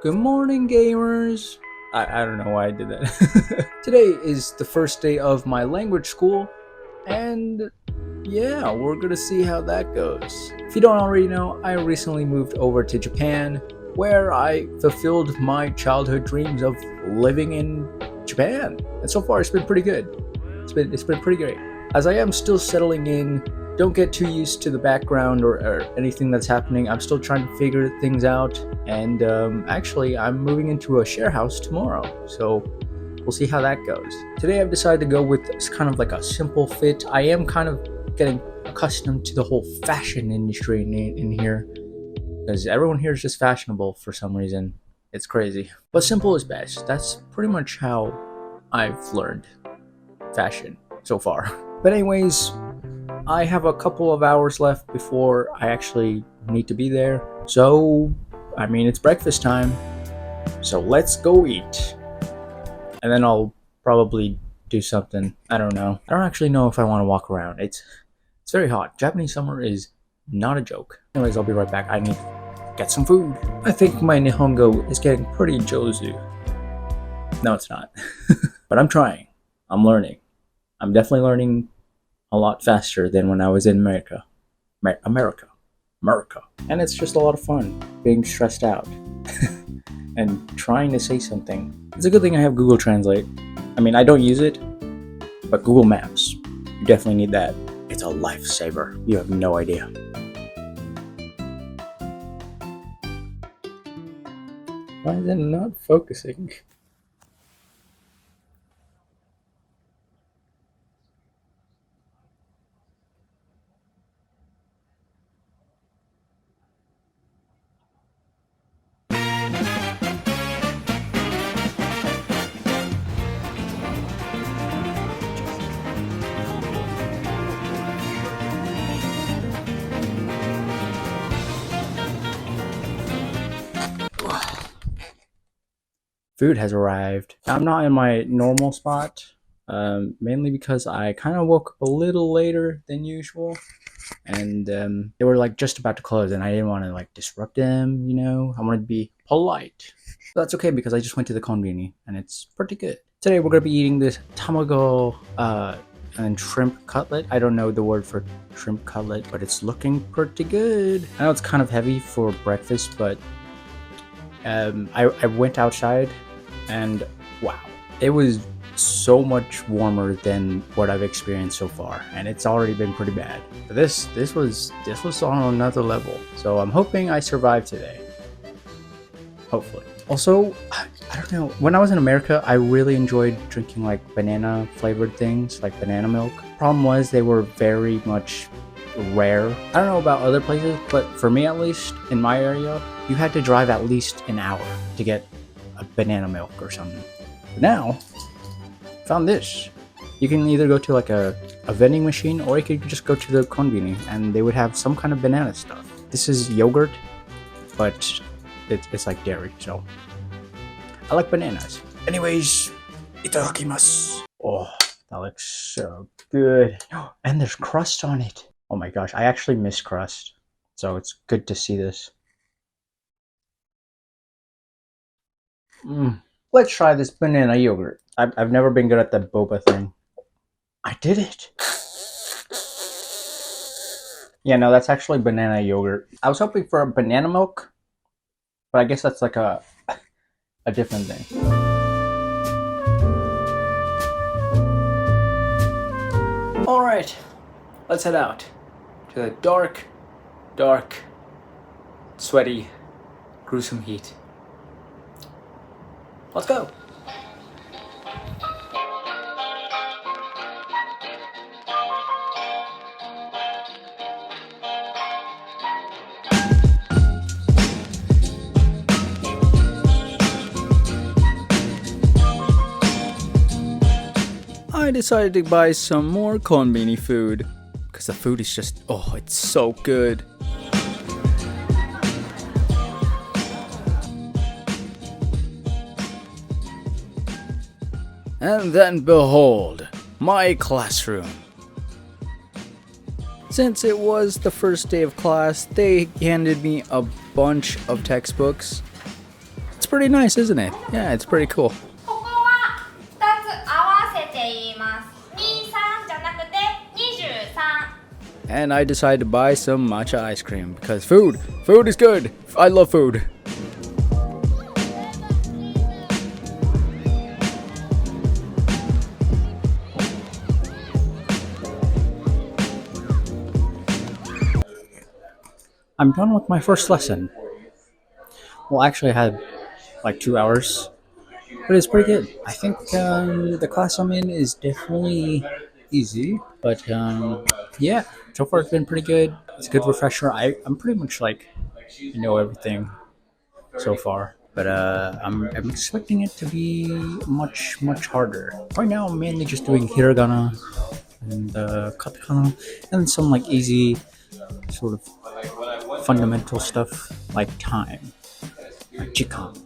Good morning, gamers! I don't know why I did that. Today is the first day of my language school, and yeah, we're gonna see how that goes. If you don't already know, I recently moved over to Japan, where I fulfilled my childhood dreams of living in Japan. And so far, it's been pretty good. It's been pretty great. As I am still settling in, don't get too used to the background or anything that's happening. I'm still trying to figure things out, and actually, I'm moving into a share house tomorrow, so we'll see how that goes. Today, I've decided to go with kind of like a simple fit. I am kind of getting accustomed to the whole fashion industry in here, because everyone here is just fashionable for some reason. It's crazy, but simple is best. That's pretty much how I've learned fashion so far. But anyways, I have a couple of hours left before I actually need to be there. So, I mean, it's breakfast time. So let's go eat. And then I'll probably do something. I don't know. I don't actually know if I want to walk around. It's very hot. Japanese summer is not a joke. Anyways, I'll be right back. I need to get some food. I think my Nihongo is getting pretty jozu. No, it's not. But I'm trying. I'm learning. I'm definitely learning a lot faster than when I was in America. America. And it's just a lot of fun being stressed out and trying to say something. It's a good thing I have Google Translate. I mean, I don't use it, but Google Maps, you definitely need that. It's a lifesaver. You have no idea. Why is it not focusing? Food has arrived. I'm not in my normal spot, mainly because I kind of woke up a little later than usual, and they were like just about to close, and I didn't want to like disrupt them. I wanted to be polite. But that's okay because I just went to the konbini, and it's pretty good. Today we're gonna be eating this tamago and shrimp cutlet. I don't know the word for shrimp cutlet, but it's looking pretty good. I know it's kind of heavy for breakfast, but I went outside and wow, it was so much warmer than what I've experienced so far, and it's already been pretty bad. But this was on another level, so I'm hoping I survive today. Hopefully. Also, I don't know. When I was in America, I really enjoyed drinking like banana flavored things, like banana milk. Problem was they were very much rare. I don't know about other places, but for me at least, in my area, you had to drive at least an hour to get a banana milk or something. But now, found this. You can either go to like a vending machine, or you could just go to the konbini and they would have some kind of banana stuff. This is yogurt, but it's like dairy, so I like bananas. Anyways, itadakimasu. Oh, that looks so good. And there's crust on it. Oh my gosh, I actually miss crust, so it's good to see this. Let's try this banana yogurt. I've never been good at the boba thing. I did it. Yeah, no, that's actually banana yogurt. I was hoping for a banana milk, but I guess that's like a different thing. All right, let's head out to the dark, sweaty, gruesome heat. Let's go. I decided to buy some more konbini food because the food is just, oh, it's so good. And then behold, my classroom. Since it was the first day of class, they handed me a bunch of textbooks. It's It's pretty nice, isn't it? Yeah, it's pretty cool. ここは2つ合わせて言います。23じゃなくて23。 And I decided to buy some matcha ice cream because food is good. I love food. I'm done with my first lesson. Well, actually, I had like 2 hours, but it's pretty good. I think the class I'm in is definitely easy, but yeah, so far it's been pretty good. It's a good refresher. I'm pretty much like I know everything so far, but I'm expecting it to be much harder. Right now, I'm mainly just doing hiragana and katakana, and some like easy sort of fundamental stuff like time, like jikan,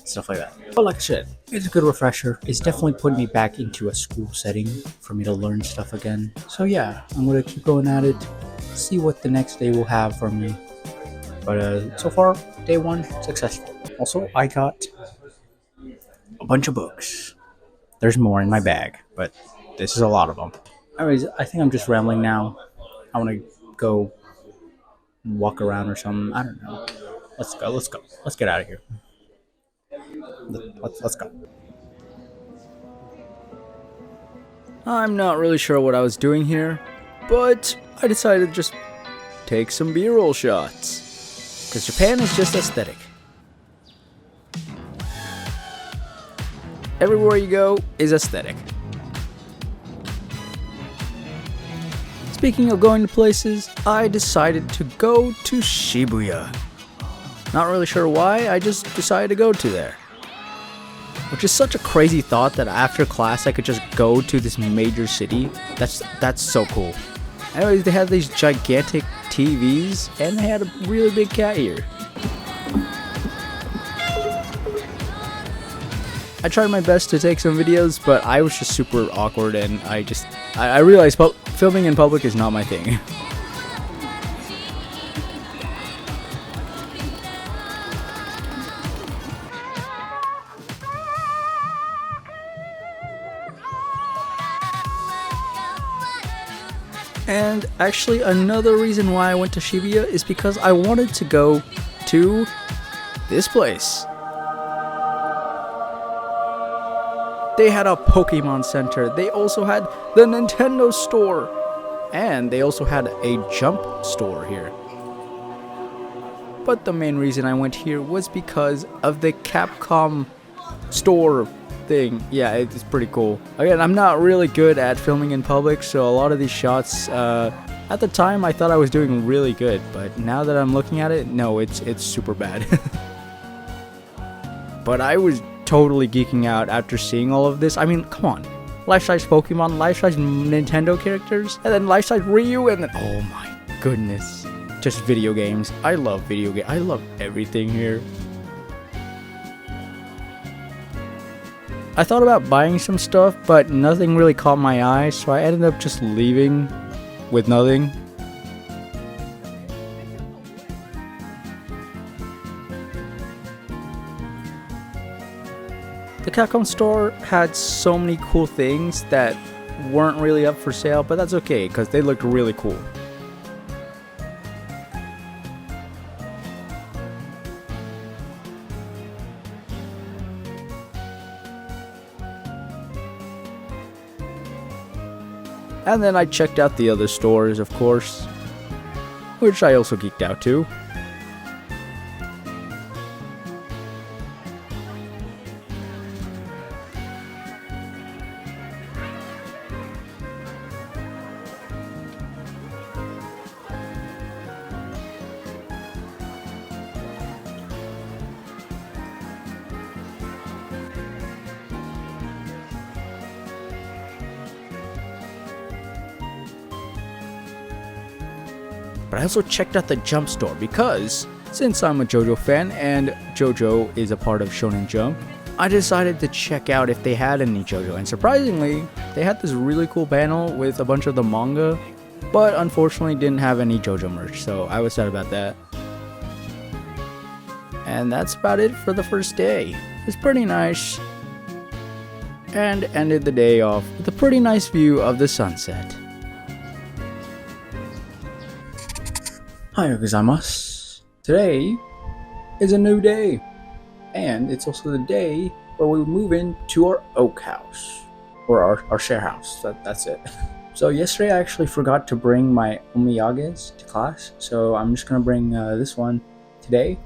stuff like that. But like I said, it's a good refresher. It's definitely putting me back into a school setting for me to learn stuff again. So yeah, I'm gonna keep going at it, see what the next day will have for me. But so far, day one, successful. Also, I got a bunch of books. There's more in my bag, but this is a lot of them. Anyways, I think I'm just rambling now. I want to go walk around or something. I don't know. Let's go. Let's get out of here. Let's go. I'm not really sure what I was doing here, but I decided to just take some B-roll shots. Because Japan is just aesthetic. Everywhere you go is aesthetic. Speaking of going to places, I decided to go to Shibuya. Not really sure why, I just decided to go to there. Which is such a crazy thought that after class I could just go to this major city. That's so cool. Anyways, they had these gigantic TVs and they had a really big cat here. I tried my best to take some videos, but I was just super awkward and I realized filming in public is not my thing. And actually another reason why I went to Shibuya is because I wanted to go to this place. They had a Pokemon Center, they also had the Nintendo store, and they also had a Jump store here. But the main reason I went here was because of the Capcom store thing. Yeah, it's pretty cool. Again, I'm not really good at filming in public, so a lot of these shots, at the time I thought I was doing really good, but now that I'm looking at it, no, it's super bad. But I was totally geeking out after seeing all of this. I mean, come on. Life-size Pokemon, life-size Nintendo characters, and then life-size Ryu, and then, oh my goodness. Just video games. I love video games. I love everything here. I thought about buying some stuff, but nothing really caught my eye, so I ended up just leaving with nothing. The Capcom store had so many cool things that weren't really up for sale, but that's okay because they looked really cool. And then I checked out the other stores, of course, which I also geeked out too. But I also checked out the Jump store because, since I'm a JoJo fan and JoJo is a part of Shonen Jump, I decided to check out if they had any JoJo. And surprisingly, they had this really cool panel with a bunch of the manga, but unfortunately didn't have any JoJo merch, so I was sad about that. And that's about it for the first day. It's pretty nice. And ended the day off with a pretty nice view of the sunset. Hi gozaimasu. Today is a new day. And it's also the day where we move into our oak house. Or our share house. That's it. So yesterday I actually forgot to bring my omiyages to class. So I'm just going to bring this one today.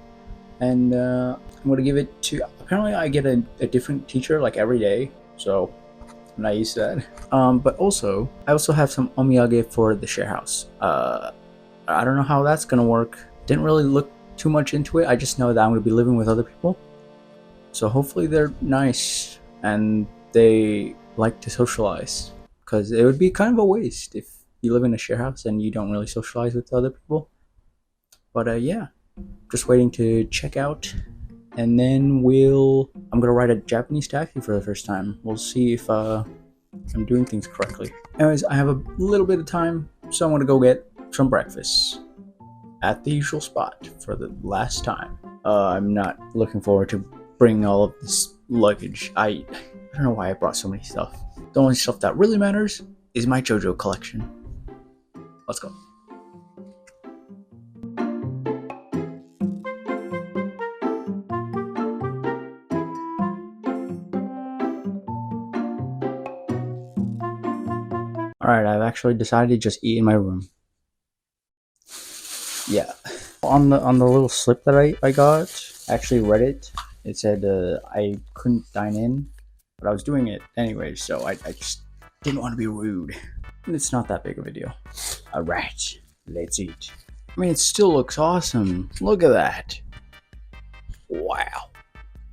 And I'm going to give it to... Apparently I get a different teacher like every day. So I'm not used to that. But also, I also have some omiyage for the share house. I don't know how that's going to work. Didn't really look too much into it. I just know that I'm going to be living with other people. So hopefully they're nice and they like to socialize. Because it would be kind of a waste if you live in a share house and you don't really socialize with other people. But yeah, just waiting to check out. And then I'm going to ride a Japanese taxi for the first time. We'll see if I'm doing things correctly. Anyways, I have a little bit of time, so I'm going to go get some breakfast at the usual spot for the last time. I'm not looking forward to bringing all of this luggage. I don't know why I brought so many stuff. The only stuff that really matters is my JoJo collection. Let's go. Alright, I've actually decided to just eat in my room. Yeah. On the little slip that I got, I actually read it. It said I couldn't dine in, but I was doing it anyway, so I just didn't want to be rude. And it's not that big of a deal. Alright, let's eat. I mean, it still looks awesome. Look at that. Wow.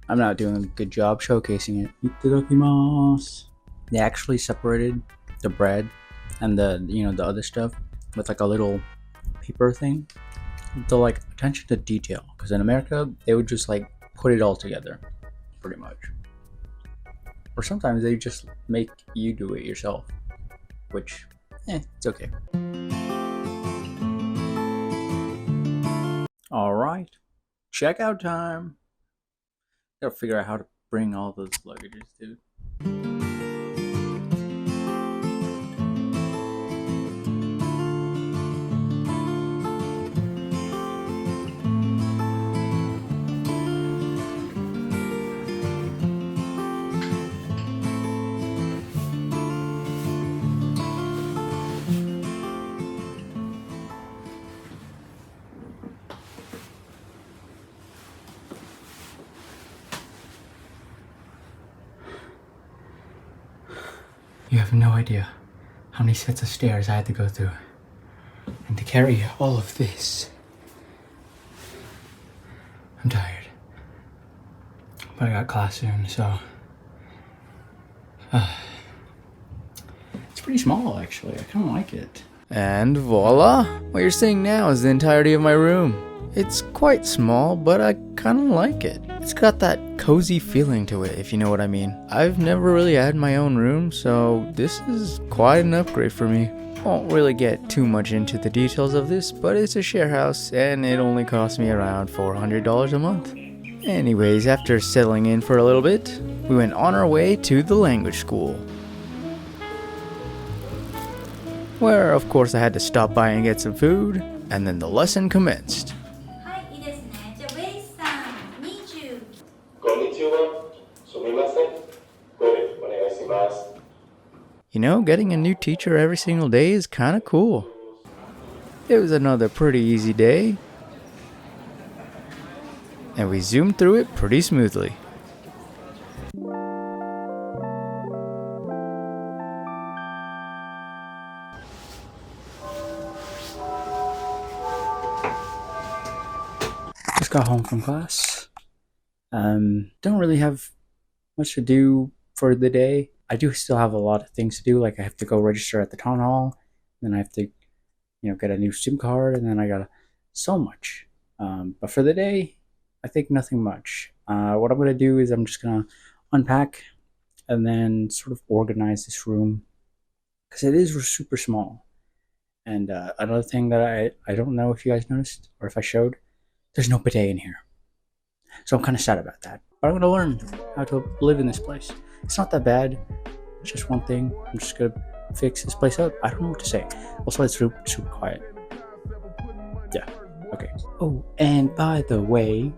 I'm not doing a good job showcasing it. Itadakimasu. They actually separated the bread and the other stuff with like a little paper thing. The like attention to detail, because in America they would just like put it all together, pretty much. Or sometimes they just make you do it yourself, which, it's okay. All right, checkout time. Gotta figure out how to bring all those luggages, dude. You have no idea how many sets of stairs I had to go through. And to carry all of this. I'm tired. But I got class soon, so... It's pretty small, actually. I kind of like it. And voila! What you're seeing now is the entirety of my room. It's quite small, but I kind of like it. It's got that cozy feeling to it, if you know what I mean. I've never really had my own room, so this is quite an upgrade for me. Won't really get too much into the details of this, but it's a share house, and it only cost me around $400 a month. Anyways, after settling in for a little bit, we went on our way to the language school. Where, of course, I had to stop by and get some food, and then the lesson commenced. You know, getting a new teacher every single day is kind of cool. It was another pretty easy day, and we zoomed through it pretty smoothly. Just got home from class. Don't really have much to do for the day. I do still have a lot of things to do, like I have to go register at the town hall, then I have to, get a new SIM card, and then I got so much. But for the day, I think nothing much. What I'm going to do is I'm just going to unpack and then sort of organize this room, because it is super small. And another thing that I don't know if you guys noticed, or if I showed, there's no bidet in here. So I'm kind of sad about that. But I'm gonna learn how to live in this place. It's not that bad. It's just one thing. I'm just gonna fix this place up. I don't know what to say. Also, it's super quiet. Yeah. Okay. Oh, and by the way,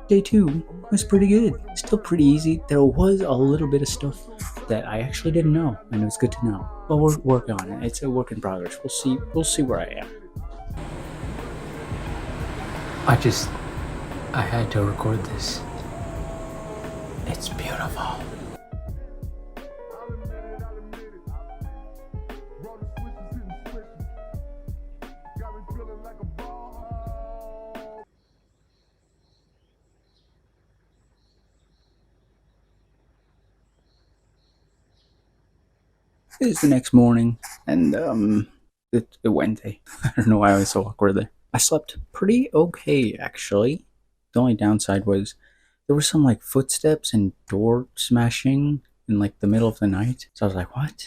day 2 was pretty good. Still pretty easy. There was a little bit of stuff that I actually didn't know, and it was good to know. But we're working on it. It's a work in progress. We'll see. We'll see where I am. I had to record this. It's beautiful. It's the next morning, and it's Wednesday. I don't know why I was so awkward there. I slept pretty okay, actually. The only downside was there were some like footsteps and door smashing in like the middle of the night. So I was like, what?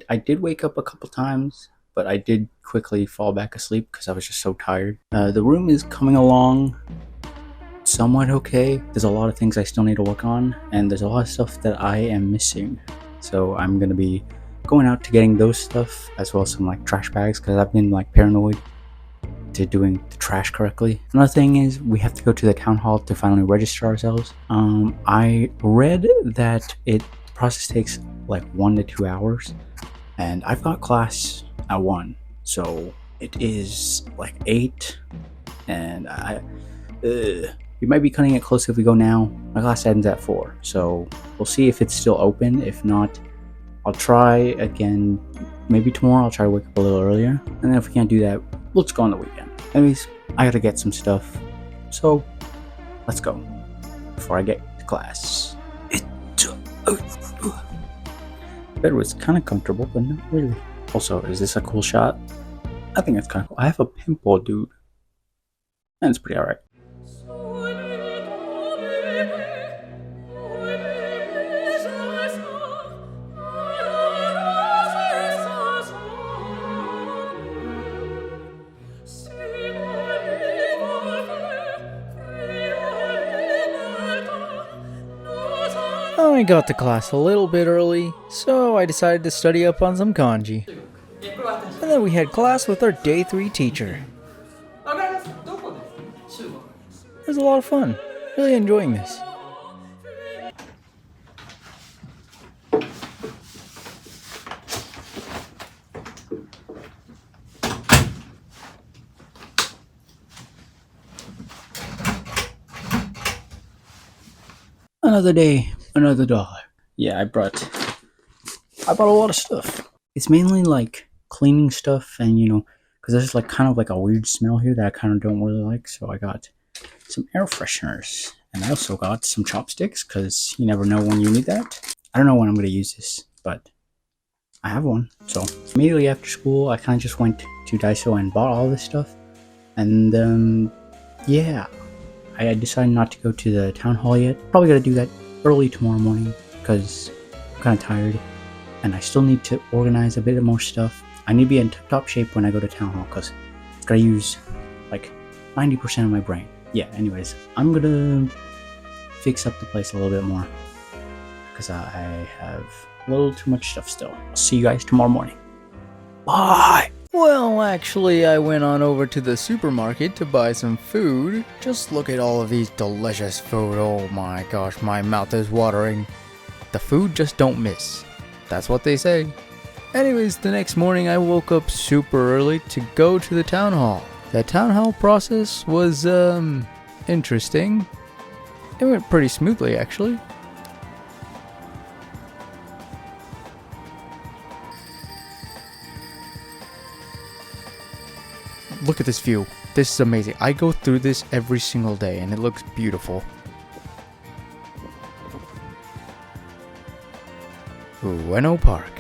I did wake up a couple times, but I did quickly fall back asleep because I was just so tired. The room is coming along somewhat okay. There's a lot of things I still need to work on, and there's a lot of stuff that I am missing. So I'm gonna be going out to getting those stuff, as well as some like trash bags, because I've been like paranoid to doing the trash correctly. Another thing is we have to go to the town hall to finally register ourselves. I read that the process takes like 1 to 2 hours, and I've got class at 1, so it is like 8, and we might be cutting it close if we go now. My class ends at 4, so we'll see if it's still open. If not, I'll try again. Maybe tomorrow I'll try to wake up a little earlier, and then if we can't do that, we'll just go on the weekend. Anyways, I gotta get some stuff, so let's go before I get to class. Bed was kind of comfortable, but not really. Also, is this a cool shot? I think it's kind of cool. I have a pimple, dude, and it's pretty alright. I got to class a little bit early, so I decided to study up on some kanji. And then we had class with our day 3 teacher. It was a lot of fun. Really enjoying this. Another day, another dollar. Yeah, I brought a lot of stuff. It's mainly like cleaning stuff, and because there's like kind of like a weird smell here that I kind of don't really like. So I got some air fresheners, and I also got some chopsticks because you never know when you need that. I don't know when I'm gonna use this, but I have one. So immediately after school, I kind of just went to Daiso and bought all this stuff, and yeah. I decided not to go to the town hall yet. Probably gotta do that early tomorrow morning because I'm kind of tired, and I still need to organize a bit more stuff. I need to be in tip-top shape when I go to town hall because it's gotta use like 90% of my brain. Yeah, anyways, I'm gonna fix up the place a little bit more because I have a little too much stuff still. I'll see you guys tomorrow morning. Bye! Well, actually, I went on over to the supermarket to buy some food. Just look at all of these delicious food. Oh my gosh, my mouth is watering. The food just don't miss. That's what they say. Anyways, the next morning I woke up super early to go to the town hall. The town hall process was, interesting. It went pretty smoothly, actually. Look at this view. This is amazing. I go through this every single day and it looks beautiful. Ueno Park.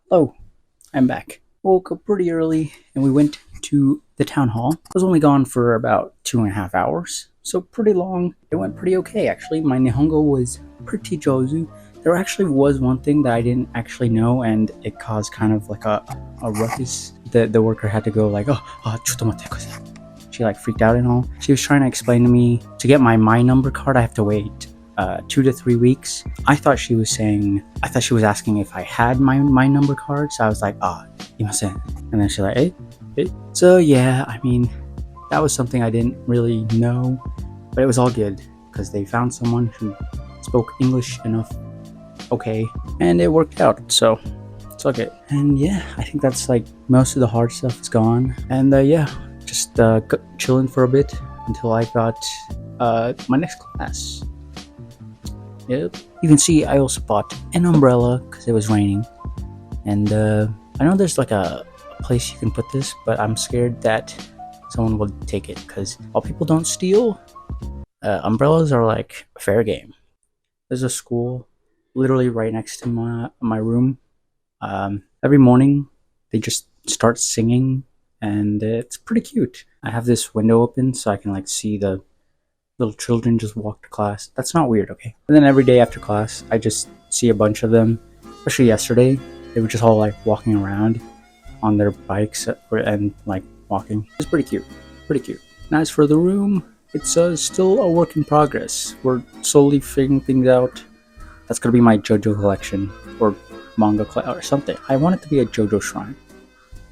Oh, I'm back. Woke up pretty early and we went to the town hall. I was only gone for about 2.5 hours, so pretty long. It went pretty okay actually. My Nihongo was pretty jozu. There actually was one thing that I didn't actually know, and it caused kind of like a ruckus. The worker had to go like, oh, chotomatte kudasai. She like freaked out and all. She was trying to explain to me to get my number card, I have to wait 2 to 3 weeks. I thought she was asking if I had my number card. So I was like, imasen. And then she's like, hey. So yeah, I mean, that was something I didn't really know, but it was all good because they found someone who spoke English enough. Okay, and it worked out, so it's okay. And yeah, I think that's like most of the hard stuff is gone. And yeah, just chilling for a bit until I got my next class. Yep. You can see I also bought an umbrella because it was raining. And I know there's like a place you can put this, but I'm scared that someone will take it because while people don't steal, umbrellas are like fair game. There's a school literally right next to my room. Every morning they just start singing, and it's pretty cute. I have this window open so I can like see the little children just walk to class. That's not weird, okay? And then every day after class, I just see a bunch of them. Especially yesterday, they were just all like walking around on their bikes and like walking. It's pretty cute, pretty cute. And as for the room, it's still a work in progress. We're slowly figuring things out. That's gonna be my JoJo collection or manga or something. I want it to be a JoJo shrine.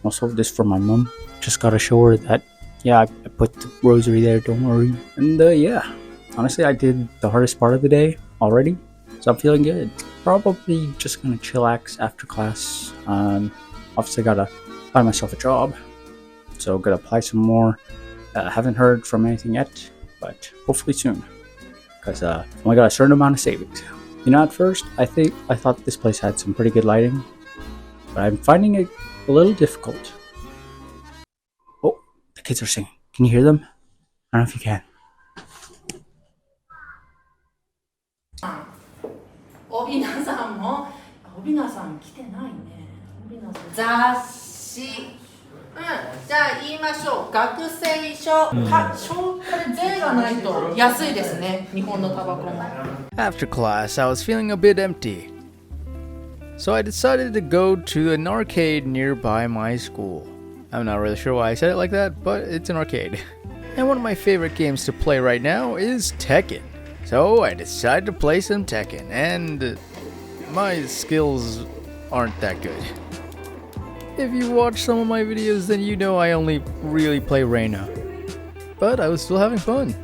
Also, this for my mom. Just gotta show her that, yeah, I put the rosary there, don't worry. And yeah, honestly, I did the hardest part of the day already, so I'm feeling good. Probably just gonna chillax after class. Obviously gotta find myself a job, so gotta apply some more. Haven't heard from anything yet, but hopefully soon, because I only got a certain amount of savings. You know, at first, I thought this place had some pretty good lighting, but I'm finding it a little difficult. Oh, the kids are singing. Can you hear them? I don't know if you can. 帯名さんも帯名さん来てないね。帯名さん雑誌。じゃあ言いましょう。学生証。これ税がないと安いですね。日本のタバコも。 After class, I was feeling a bit empty, so I decided to go to an arcade nearby my school. I'm not really sure why I said it like that, but it's an arcade. And one of my favorite games to play right now is Tekken. So I decided to play some Tekken, and my skills aren't that good. If you watch some of my videos, then you know I only really play Reina. But I was still having fun.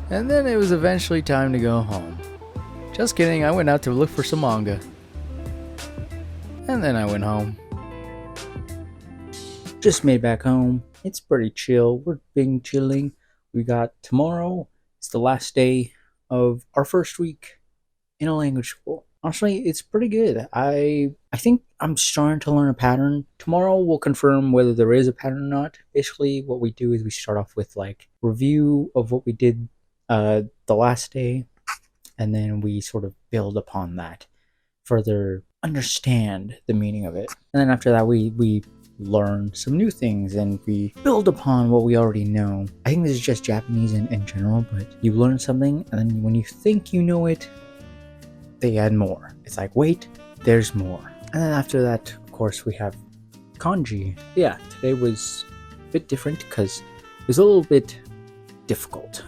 And then it was eventually time to go home. Just kidding, I went out to look for some manga. And then I went home. Just made back home. It's pretty chill. We're being chilling. We got tomorrow. It's the last day of our first week in a language school. Honestly, it's pretty good. I think I'm starting to learn a pattern. Tomorrow we'll confirm whether there is a pattern or not. Basically, what we do is we start off with like review of what we did the last day, and then we sort of build upon that, further understand the meaning of it. And then after that, we learn some new things and we build upon what we already know. I think this is just Japanese in general, but you learn something, and then when you think you know it, they add more. It's like, wait, there's more. And then after that, of course, we have kanji. Yeah, today was a bit different because it was a little bit difficult.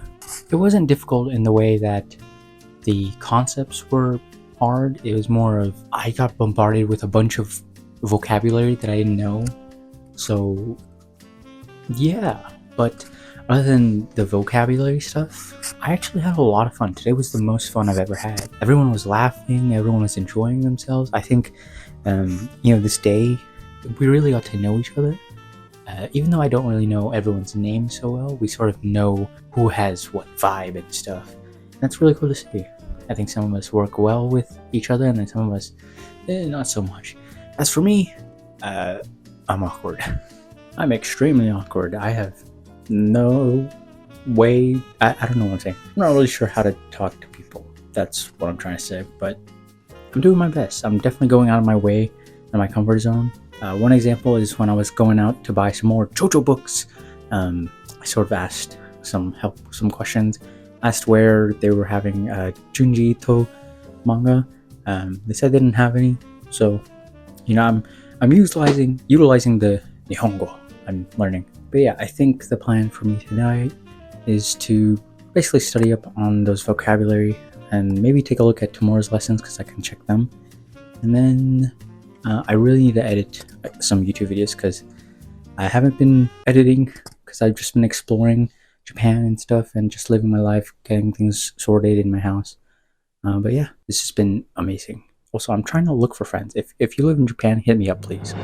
It wasn't difficult in the way that the concepts were hard. It was more of, I got bombarded with a bunch of vocabulary that I didn't know. So yeah, but other than the vocabulary stuff, I actually had a lot of fun. Today was the most fun I've ever had. Everyone was laughing, everyone was enjoying themselves. I think this day we really got to know each other. Even though I don't really know everyone's name so well, we sort of know who has what vibe and stuff. And that's really cool to see. I think some of us work well with each other, and then some of us, not so much. As for me, I'm awkward. I'm extremely awkward. I have no way, I don't know what I'm saying. I'm not really sure how to talk to people. That's what I'm trying to say, but I'm doing my best. I'm definitely going out of my way, in my comfort zone. One example is when I was going out to buy some more JoJo books. I sort of asked some questions. Asked where they were having Junji Ito manga. They said they didn't have any. So, I'm utilizing the Nihongo I'm learning. But yeah, I think the plan for me tonight is to basically study up on those vocabulary and maybe take a look at tomorrow's lessons because I can check them. And then I really need to edit some YouTube videos because I haven't been editing because I've just been exploring Japan and stuff and just living my life, getting things sorted in my house. But yeah, this has been amazing. Also, I'm trying to look for friends. If you live in Japan, hit me up, please.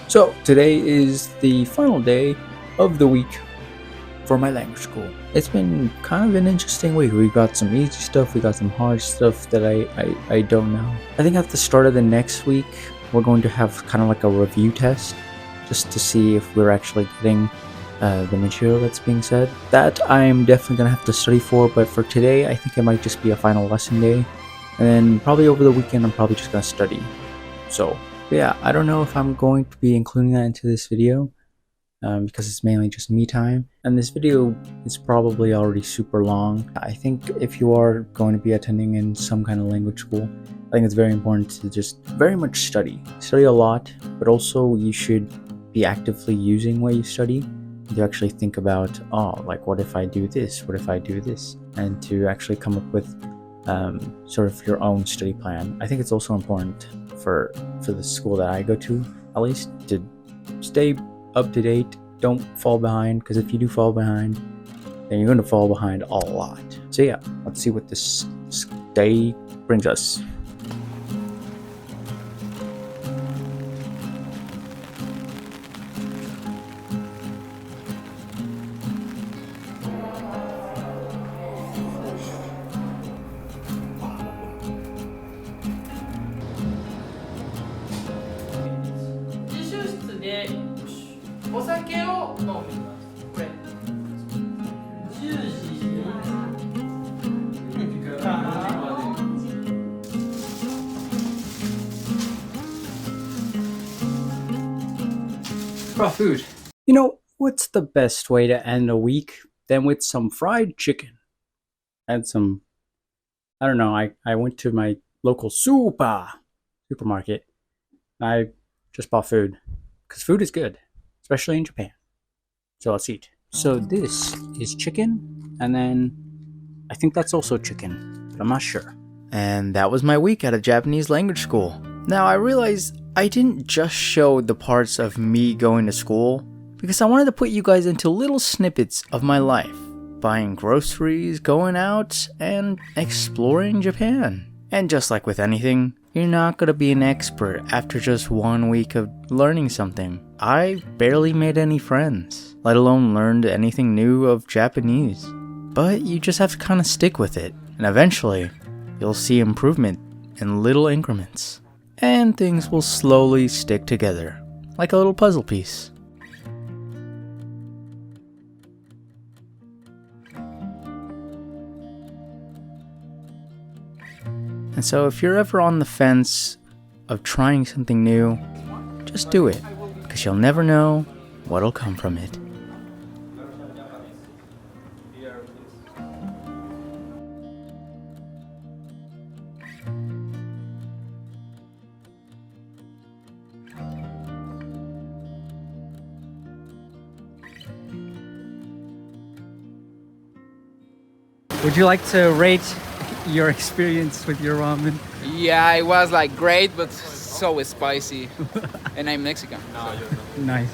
So today is the final day of the week for my language school. It's been kind of an interesting week. We got some easy stuff, we got some hard stuff that I don't know. I think at the start of the next week, we're going to have kind of like a review test just to see if we're actually getting the material that's being said. That I'm definitely gonna have to study for, but for today, I think it might just be a final lesson day. And then probably over the weekend, I'm probably just gonna study. So yeah, I don't know if I'm going to be including that into this video because it's mainly just me time. And this video is probably already super long. I think if you are going to be attending in some kind of language school, I think it's very important to just very much study. Study a lot, but also you should be actively using what you study to actually think about, like what if I do this? What if I do this? And to actually come up with sort of your own study plan. I think it's also important for the school that I go to, at least, to stay up to date. Don't fall behind, because if you do fall behind, then you're going to fall behind a lot. So yeah, let's see what this day brings us. Raw food. You know, what's the best way to end a week than with some fried chicken? And some, I don't know, I went to my local supermarket. I just bought food, because food is good, especially in Japan. So let's eat. So this is chicken, and then I think that's also chicken, but I'm not sure. And that was my week at a Japanese language school. Now I realized I didn't just show the parts of me going to school, because I wanted to put you guys into little snippets of my life. Buying groceries, going out, and exploring Japan. And just like with anything, you're not gonna be an expert after just 1 week of learning something. I barely made any friends, let alone learned anything new of Japanese. But you just have to kind of stick with it, and eventually, you'll see improvement in little increments. And things will slowly stick together, like a little puzzle piece. And so if you're ever on the fence of trying something new, just do it, because you'll never know what'll come from it. Would you like to rate your experience with your ramen? Yeah, it was like great, but so spicy. And I'm Mexican. Nice.